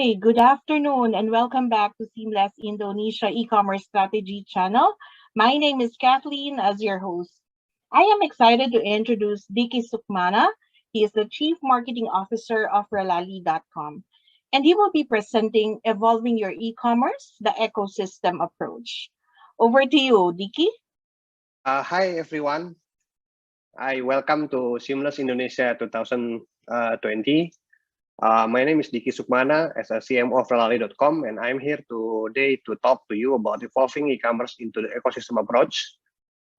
Hi, good afternoon, and welcome back to Seamless Indonesia e-commerce strategy channel. My name is Kathleen as your host. I am excited to introduce Dicky Sukmana. He is the Chief Marketing Officer of Relali.com, and he will be presenting Evolving Your E-commerce, the ecosystem approach. Over to you, Dicky. Hi everyone. I welcome to Seamless Indonesia 2020. My name is Diki Sukmana as a CMO of Relali.com, and I'm here today to talk to you about evolving e-commerce into the ecosystem approach.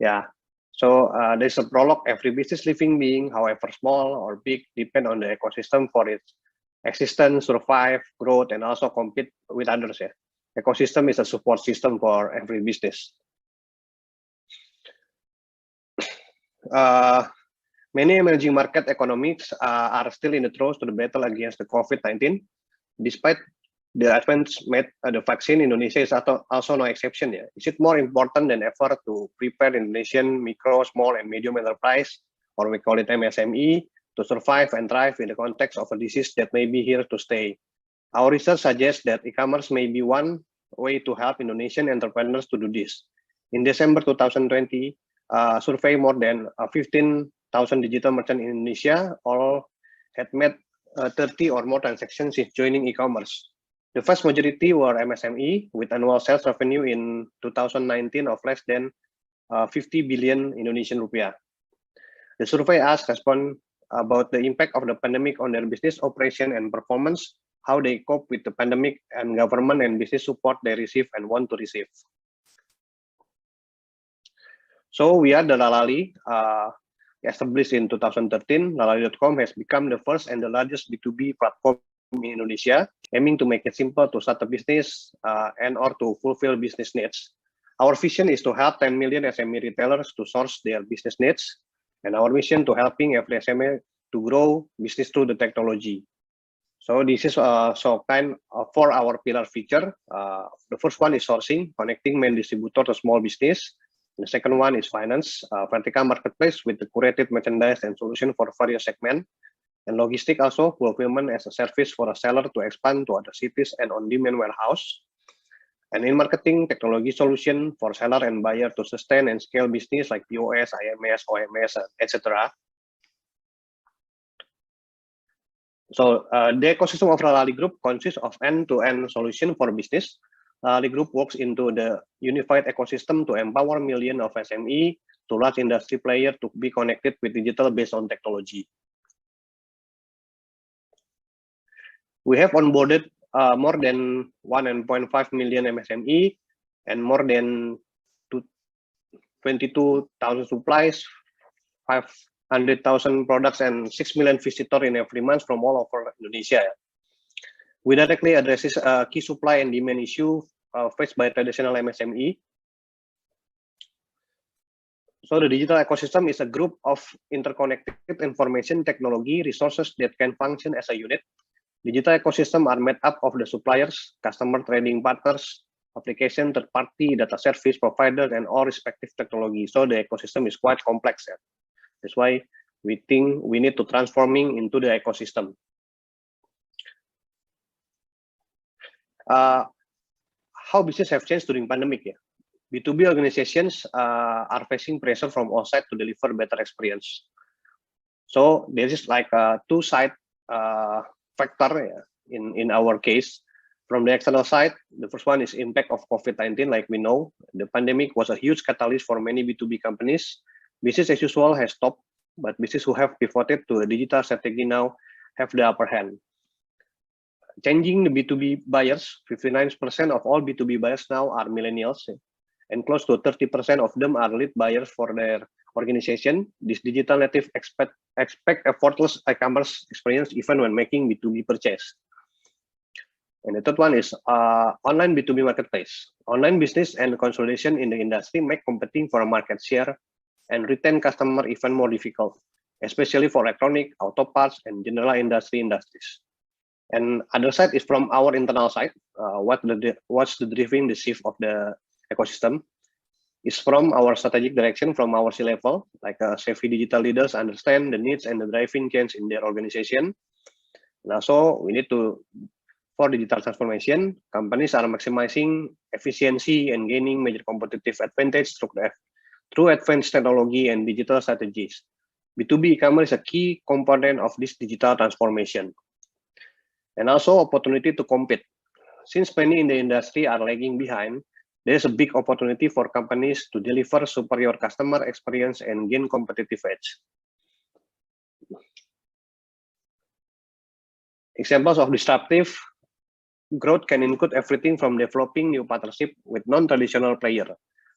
Yeah. So there's a prologue. Every business living being, however small or big, depend on the ecosystem for its existence, survive, growth, and also compete with others. Yeah. Ecosystem is a support system for every business. Many emerging market economies are still in the throes to the battle against the COVID-19. Despite the advance made, the vaccine, Indonesia is also no exception. Yeah. Is it more important than ever to prepare Indonesian micro, small, and medium enterprise, or we call it MSME, to survive and thrive in the context of a disease that may be here to stay? Our research suggests that e-commerce may be one way to help Indonesian entrepreneurs to do this. In December 2020, survey more than 15,000 digital merchants in Indonesia, all had made 30 or more transactions since joining e-commerce. The vast majority were MSME with annual sales revenue in 2019 of less than 50 billion Indonesian rupiah. The survey asked respondents about the impact of the pandemic on their business operation and performance, how they cope with the pandemic, and government and business support they receive and want to receive. So we are the Relali, established in 2013. Relali.com has become the first and the largest B2B platform in Indonesia, aiming to make it simple to start a business and or to fulfill business needs. Our vision is to help 10 million SME retailers to source their business needs, and our mission to helping every SME to grow business through the technology. So this is for our pillar feature. The first one is sourcing, connecting main distributor to small business. The second one is finance, vertical marketplace with the curated merchandise and solution for various segments. And logistic also, fulfillment as a service for a seller to expand to other cities and on-demand warehouse. And in marketing, technology solution for seller and buyer to sustain and scale business like POS, IMS, OMS, etc. So the ecosystem of Relali Group consists of end-to-end solution for business. Relali Group works into the unified ecosystem to empower millions of SME to large industry players to be connected with digital based on technology. We have onboarded more than 1.5 million MSME and more than 22,000 supplies, 500,000 products, and 6 million visitors in every month from all over Indonesia. We directly addresses a key supply and demand issue faced by traditional MSME. So the digital ecosystem is a group of interconnected information technology resources that can function as a unit. Digital ecosystem are made up of the suppliers, customer trading partners, application, third-party data service providers, and all respective technology. So the ecosystem is quite complex. Yeah. That's why we think we need to transforming into the ecosystem. How business have changed during pandemic? Yeah. B2B organizations are facing pressure from all sides to deliver better experience. So there is like a two-side factor in our case. From the external side, the first one is impact of COVID-19. Like we know, the pandemic was a huge catalyst for many B2B companies. Business as usual has stopped, but business who have pivoted to a digital strategy now have the upper hand. Changing the B2B buyers, 59% of all B2B buyers now are millennials, and close to 30% of them are lead buyers for their organization. This digital native expect effortless e-commerce experience even when making B2B purchase. And the third one is online B2B marketplace. Online business and consolidation in the industry make competing for a market share and retain customer even more difficult, especially for electronic, auto parts, and general industries. And other side is from our internal side. What's the driving the shift of the ecosystem is from our strategic direction from our C-level, like savvy digital leaders understand the needs and the driving change in their organization. And also we need to For digital transformation, companies are maximizing efficiency and gaining major competitive advantage through advanced technology and digital strategies. B2B e-commerce is a key component of this digital transformation. And also opportunity to compete. Since many in the industry are lagging behind, there is a big opportunity for companies to deliver superior customer experience and gain competitive edge. Examples of disruptive growth can include everything from developing new partnership with non-traditional players,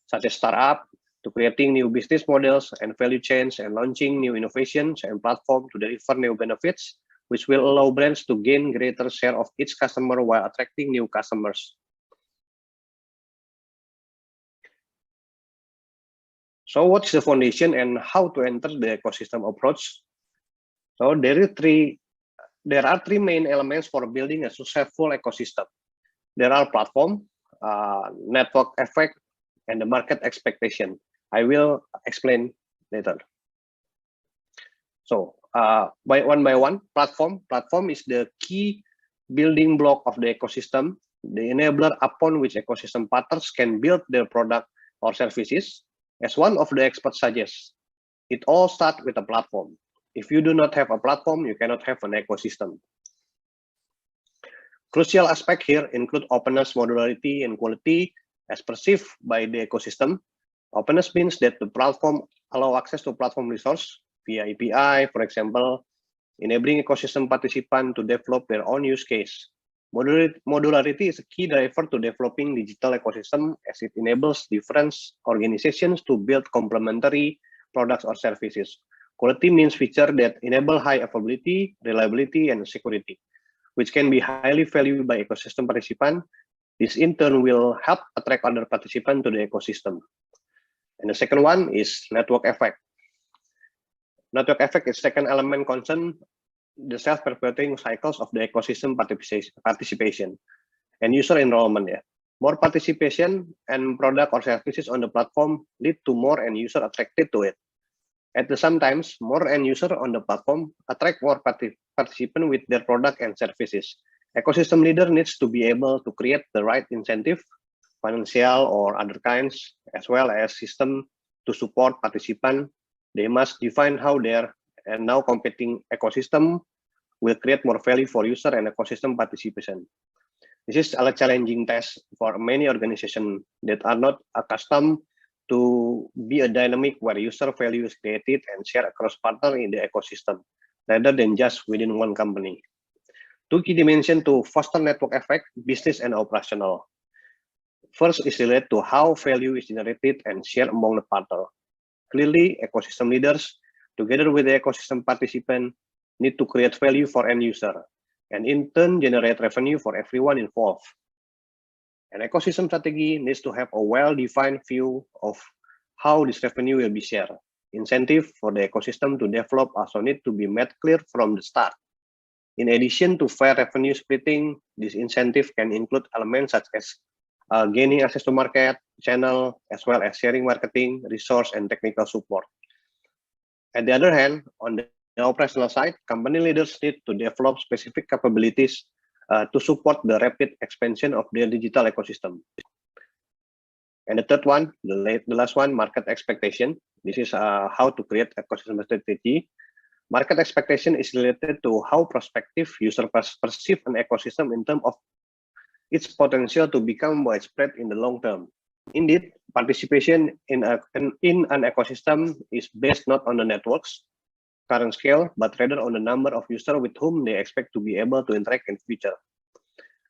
such as startup, to creating new business models and value chains and launching new innovations and platforms to deliver new benefits, which will allow brands to gain greater share of each customer while attracting new customers. So what's the foundation and how to enter the ecosystem approach? So there are three main elements for building a successful ecosystem. There are platform, network effect, and the market expectation. I will explain later. So by one, platform. Platform is the key building block of the ecosystem, the enabler upon which ecosystem partners can build their product or services. As one of the experts suggests, it all starts with a platform. If you do not have a platform, you cannot have an ecosystem. Crucial aspects here include openness, modularity, and quality as perceived by the ecosystem. Openness means that the platform allows access to platform resource via API, for example, enabling ecosystem participants to develop their own use case. Modularity is a key driver to developing digital ecosystem as it enables different organizations to build complementary products or services. Quality means features that enable high availability, reliability, and security, which can be highly valued by ecosystem participants. This in turn will help attract other participants to the ecosystem. And the second one is network effect. Network effect is second element concern the self-perpetuating cycles of the ecosystem participation and user enrollment. Yeah. More participation and product or services on the platform lead to more end user attracted to it. At the same time, more end user on the platform attract more participants with their product and services. Ecosystem leader needs to be able to create the right incentive, financial or other kinds, as well as system to support participants. They must define how their and now competing ecosystem will create more value for user and ecosystem participation. This is a challenging task for many organizations that are not accustomed to be a dynamic where user value is created and shared across partners in the ecosystem, rather than just within one company. Two key dimensions to foster network effect, business and operational. First is related to how value is generated and shared among the partners. Clearly, ecosystem leaders, together with the ecosystem participant, need to create value for end user, and in turn generate revenue for everyone involved. An ecosystem strategy needs to have a well-defined view of how this revenue will be shared. Incentive for the ecosystem to develop also need to be made clear from the start. In addition to fair revenue splitting, this incentive can include elements such as gaining access to market, channel, as well as sharing marketing, resource, and technical support. On the other hand, on the operational side, company leaders need to develop specific capabilities to support the rapid expansion of their digital ecosystem. And the third one, the last one, market expectation. This is how to create ecosystem strategy. Market expectation is related to how prospective users perceive an ecosystem in terms of its potential to become widespread in the long term. Indeed, participation in an ecosystem is based not on the network's current scale, but rather on the number of users with whom they expect to be able to interact in future.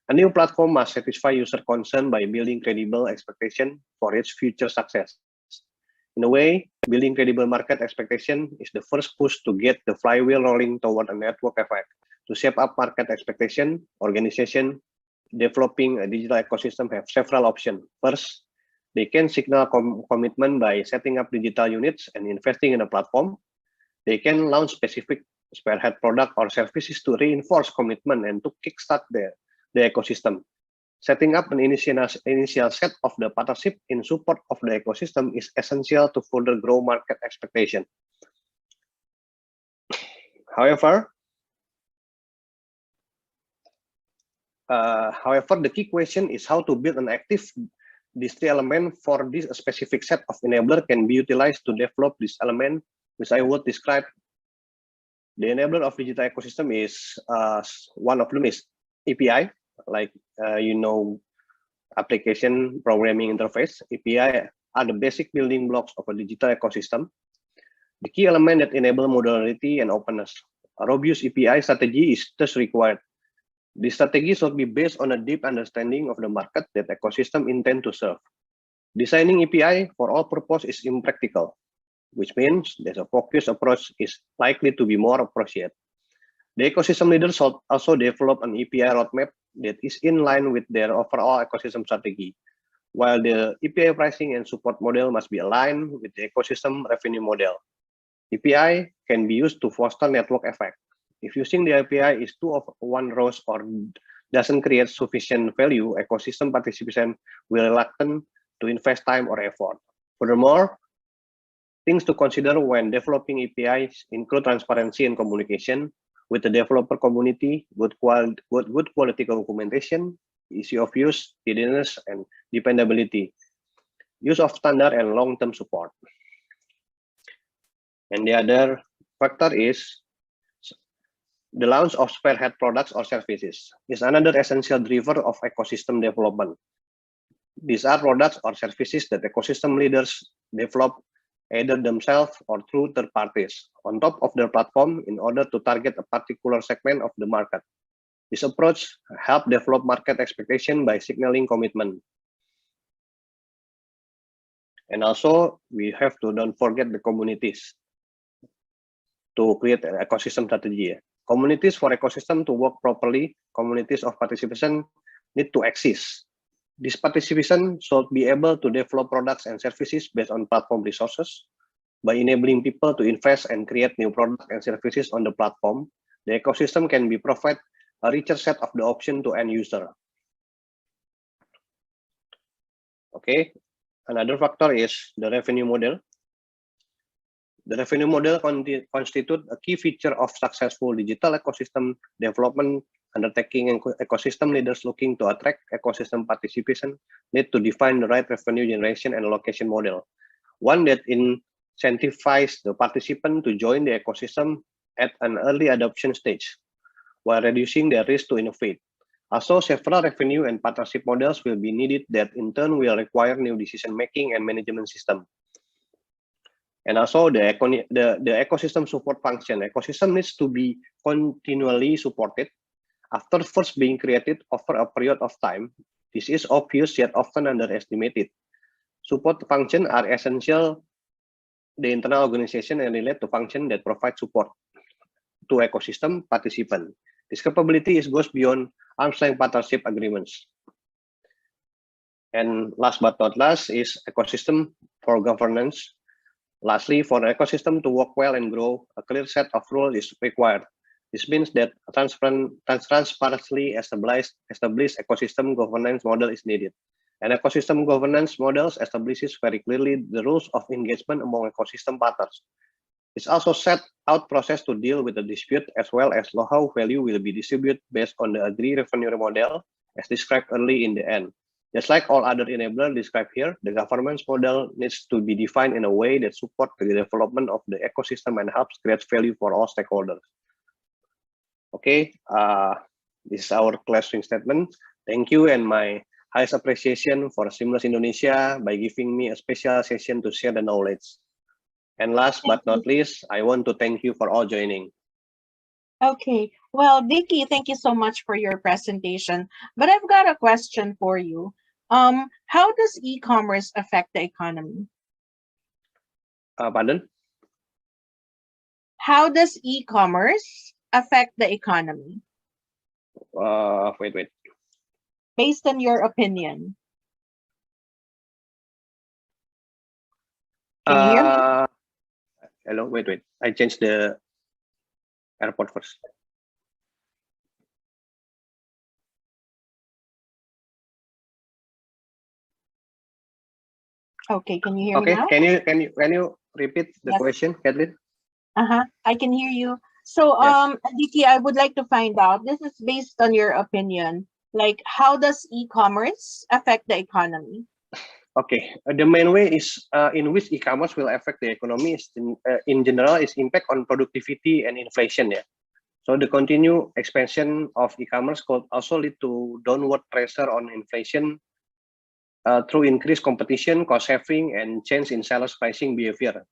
A new platform must satisfy user concern by building credible expectation for its future success. In a way, building credible market expectation is the first push to get the flywheel rolling toward a network effect. To shape up market expectation, organization developing a digital ecosystem have several options. First, they can signal commitment by setting up digital units and investing in a platform. They can launch specific spearhead product or services to reinforce commitment and to kickstart the ecosystem. Setting up an initial set of the partnership in support of the ecosystem is essential to further grow market expectation. However, However, the key question is how to build an active these three elements for this specific set of enabler can be utilized to develop this element, which I would describe. The enabler of digital ecosystem is one of them is API, like application programming interface. API are the basic building blocks of a digital ecosystem. The key element that enable modularity and openness. A robust API strategy is thus required. This strategy should be based on a deep understanding of the market that ecosystem intend to serve. Designing API for all purpose is impractical, which means that a focused approach is likely to be more appropriate. The ecosystem leaders should also develop an API roadmap that is in line with their overall ecosystem strategy, while the API pricing and support model must be aligned with the ecosystem revenue model. API can be used to foster network effect. If using the API is too of one rows or doesn't create sufficient value, ecosystem participants will reluctant to invest time or effort. Furthermore, things to consider when developing APIs include transparency and communication with the developer community, good quality documentation, ease of use, readiness, and dependability, use of standard and long-term support. And the other factor is the launch of spearhead products or services is another essential driver of ecosystem development. These are products or services that ecosystem leaders develop either themselves or through third parties on top of their platform in order to target a particular segment of the market. This approach helps develop market expectation by signaling commitment. And also, we have to don't forget the communities to create an ecosystem strategy. Communities for ecosystem to work properly, communities of participation need to exist. This participation should be able to develop products and services based on platform resources. By enabling people to invest and create new products and services on the platform, the ecosystem can be provide a richer set of the option to end user. Okay, another factor is the revenue model. The revenue model constitute a key feature of successful digital ecosystem development undertaking, and ecosystem leaders looking to attract ecosystem participation need to define the right revenue generation and allocation model, one that incentivizes the participant to join the ecosystem at an early adoption stage, while reducing their risk to innovate. Also, several revenue and partnership models will be needed that in turn will require new decision-making and management system. And also the ecosystem support function. Ecosystem needs to be continually supported after first being created over a period of time. This is obvious yet often underestimated. Support functions are essential the internal organization and relate to function that provide support to ecosystem participant. This capability goes beyond arm's length partnership agreements. And last but not last is ecosystem for governance. Lastly, for the ecosystem to work well and grow, a clear set of rules is required. This means that a transparently established ecosystem governance model is needed. An ecosystem governance model establishes very clearly the rules of engagement among ecosystem partners. It also set out process to deal with the dispute as well as how value will be distributed based on the agreed revenue model as described early in the end. Just like all other enablers described here, the governance model needs to be defined in a way that supports the development of the ecosystem and helps create value for all stakeholders. Okay, this is our closing statement. Thank you and my highest appreciation for Seamless Indonesia by giving me a special session to share the knowledge. And last but not least, I want to thank you for all joining. Okay, well, Dicky, thank you so much for your presentation. But I've got a question for you. How does e-commerce affect the economy? Pardon? How does e-commerce affect the economy? Wait. Based on your opinion. Can you hear me? Hello, wait. I changed the airport first. Okay, can you hear me now? Okay, can you repeat the question, Kathleen? I can hear you. So, Yes. Dicky, I would like to find out, this is based on your opinion. Like, how does e-commerce affect the economy? Okay, the main way is in which e-commerce will affect the economy is in general is impact on productivity and inflation. Yeah. So the continued expansion of e-commerce could also lead to downward pressure on inflation through increased competition, cost saving, and change in sellers' pricing behavior.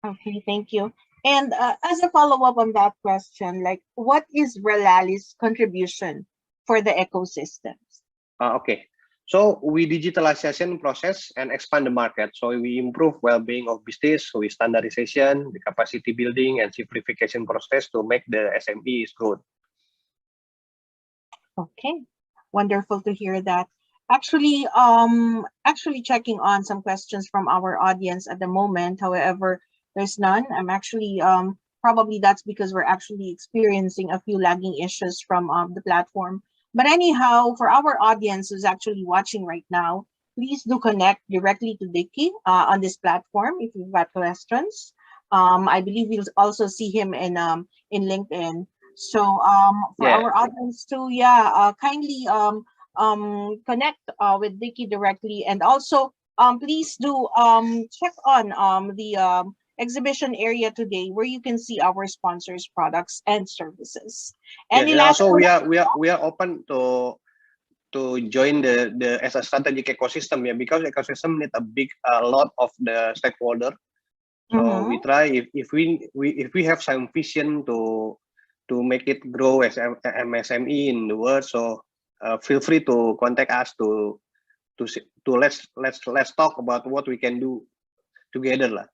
Okay, thank you. And as a follow-up on that question, like, what is Relali's contribution for the ecosystems? Okay, so we digitalization process and expand the market. So we improve well-being of business with standardization, the capacity building, and simplification process to make the SMEs growth. Okay, wonderful to hear that. Actually checking on some questions from our audience at the moment. However, there's none. I'm actually probably that's because we're actually experiencing a few lagging issues from the platform. But anyhow, for our audience who's actually watching right now, please do connect directly to Dicky on this platform if you've got questions. I believe you'll also see him in LinkedIn. So for Yeah, our audience too, yeah, kindly connect with Vicky directly, and also please do check on the exhibition area today where you can see our sponsors, products, and services. yes, Any and last also words? we are open to join the as a strategic ecosystem, yeah, because ecosystem need a lot of the stakeholder. So we Mm-hmm. try if we have some vision to make it grow as MSME in the world. So feel free to contact us to let's talk about what we can do together lah.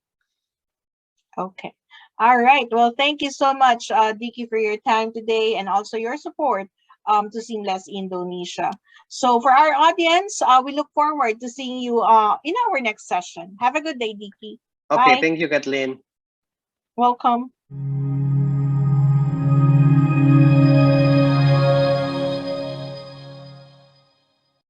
Okay. All right. Well, thank you so much, Diki, for your time today and also your support to Seamless Indonesia. So for our audience, we look forward to seeing you in our next session. Have a good day, Diki. Okay, Bye. thank you, Kathleen. Welcome.